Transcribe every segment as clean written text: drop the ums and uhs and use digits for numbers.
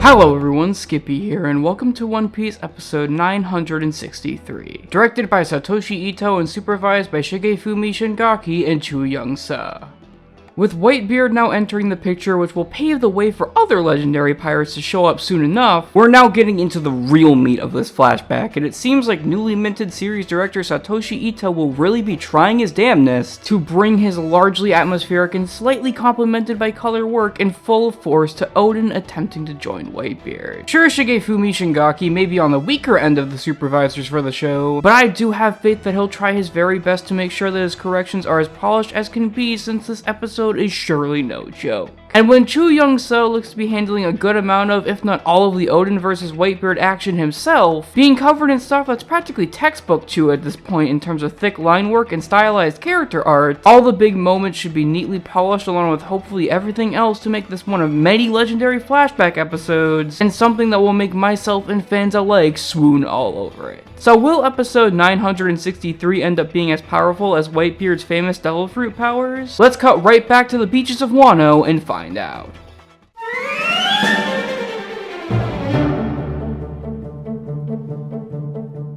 Hello everyone, Skippy here, and welcome to One Piece episode 963. Directed by Satoshi Ito and supervised by Shigefumi Shingaki and Chu Young-seo. With Whitebeard now entering the picture, which will pave the way for other legendary pirates to show up soon enough, we're now getting into the real meat of this flashback, and it seems like newly minted series director Satoshi Ito will really be trying his damnedest to bring his largely atmospheric and slightly complemented by color work in full force to Oden attempting to join Whitebeard. Sure, Shigefumi Shingaki may be on the weaker end of the supervisors for the show, but I do have faith that he'll try his very best to make sure that his corrections are as polished as can be, since this episode is surely no joke. And when Chu Young-seo looks to be handling a good amount of, if not all of the Oden vs Whitebeard action himself, being covered in stuff that's practically textbook Chu at this point in terms of thick line work and stylized character art, all the big moments should be neatly polished along with hopefully everything else to make this one of many legendary flashback episodes, and something that will make myself and fans alike swoon all over it. So will episode 963 end up being as powerful as Whitebeard's famous Devil Fruit powers? Let's cut right back to the beaches of Wano and find out.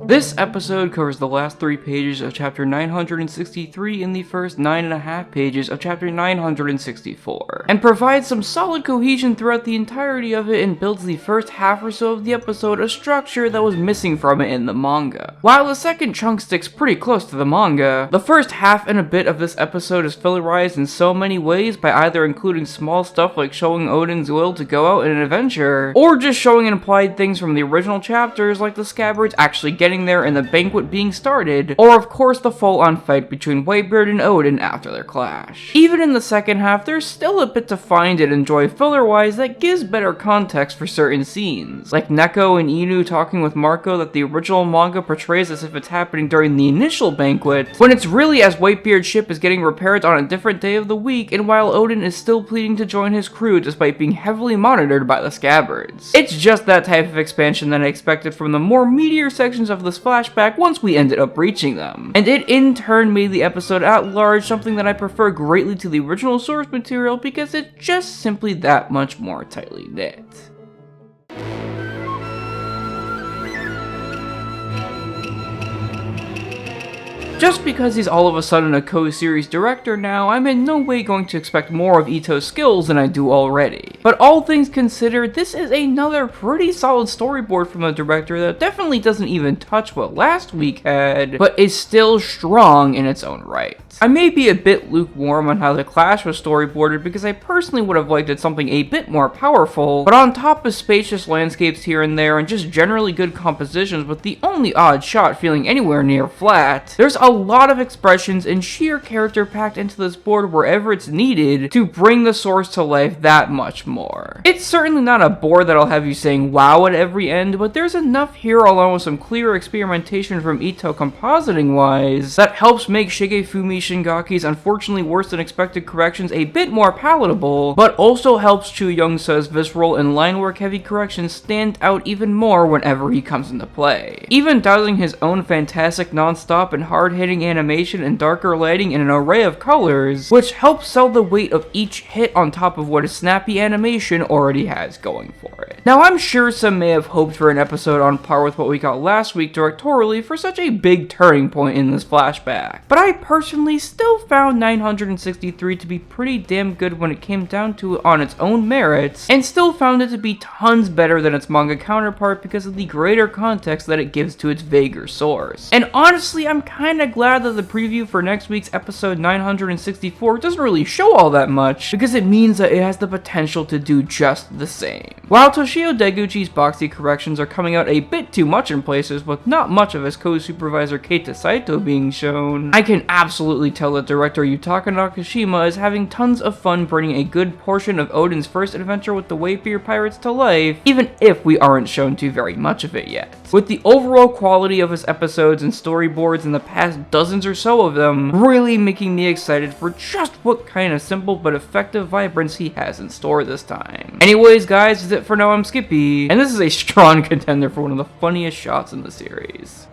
This episode covers the last 3 pages of chapter 963 and the first 9.5 pages of chapter 964, and provides some solid cohesion throughout the entirety of it and builds the first half or so of the episode a structure that was missing from it in the manga. While the second chunk sticks pretty close to the manga, the first half and a bit of this episode is fillerized in so many ways by either including small stuff like showing Oden's will to go out in an adventure, or just showing implied things from the original chapters like the scabbards actually getting there and the banquet being started, or of course the full-on fight between Whitebeard and Oden after their clash. Even in the second half, there's still a bit to find and enjoy filler-wise that gives better context for certain scenes, like Neko and Inu talking with Marco that the original manga portrays as if it's happening during the initial banquet, when it's really as Whitebeard's ship is getting repaired on a different day of the week, and while Oden is still pleading to join his crew despite being heavily monitored by the scabbards. It's just that type of expansion that I expected from the more meatier sections of this flashback once we ended up reaching them, and it in turn made the episode at large something that I prefer greatly to the original source material because it's just simply that much more tightly knit. Just because he's all of a sudden a co-series director now, I'm in no way going to expect more of Ito's skills than I do already. But all things considered, this is another pretty solid storyboard from the director that definitely doesn't even touch what last week had, but is still strong in its own right. I may be a bit lukewarm on how the Clash was storyboarded because I personally would have liked it something a bit more powerful, but on top of spacious landscapes here and there and just generally good compositions with the only odd shot feeling anywhere near flat, there's a lot of expressions and sheer character packed into this board wherever it's needed to bring the source to life that much more. It's certainly not a board that'll have you saying wow at every end, but there's enough here along with some clear experimentation from Ito compositing wise that helps make Shigefumi Shingaki's unfortunately worse than expected corrections a bit more palatable, but also helps Chu Young-seo's visceral and line work heavy corrections stand out even more whenever he comes into play. Even dousing his own fantastic non-stop and hard-hitting animation and darker lighting in an array of colors, which helps sell the weight of each hit on top of what a snappy animation already has going for it. Now I'm sure some may have hoped for an episode on par with what we got last week directorially for such a big turning point in this flashback, but I personally still found 963 to be pretty damn good when it came down to it on its own merits, and still found it to be tons better than its manga counterpart because of the greater context that it gives to its vaguer source. And honestly, I'm kinda glad that the preview for next week's episode 964 doesn't really show all that much, because it means that it has the potential to do just the same. While Toshio Deguchi's boxy corrections are coming out a bit too much in places with not much of his co-supervisor Keita Saito being shown, I can absolutely tell that director Yutaka Nakashima is having tons of fun bringing a good portion of Oden's first adventure with the Whitebeard pirates to life, even if we aren't shown too very much of it yet. With the overall quality of his episodes and storyboards in the past dozens or so of them really making me excited for just what kind of simple but effective vibrance he has in store this time. Anyways guys, that's it for now. I'm Skippy, and this is a strong contender for one of the funniest shots in the series.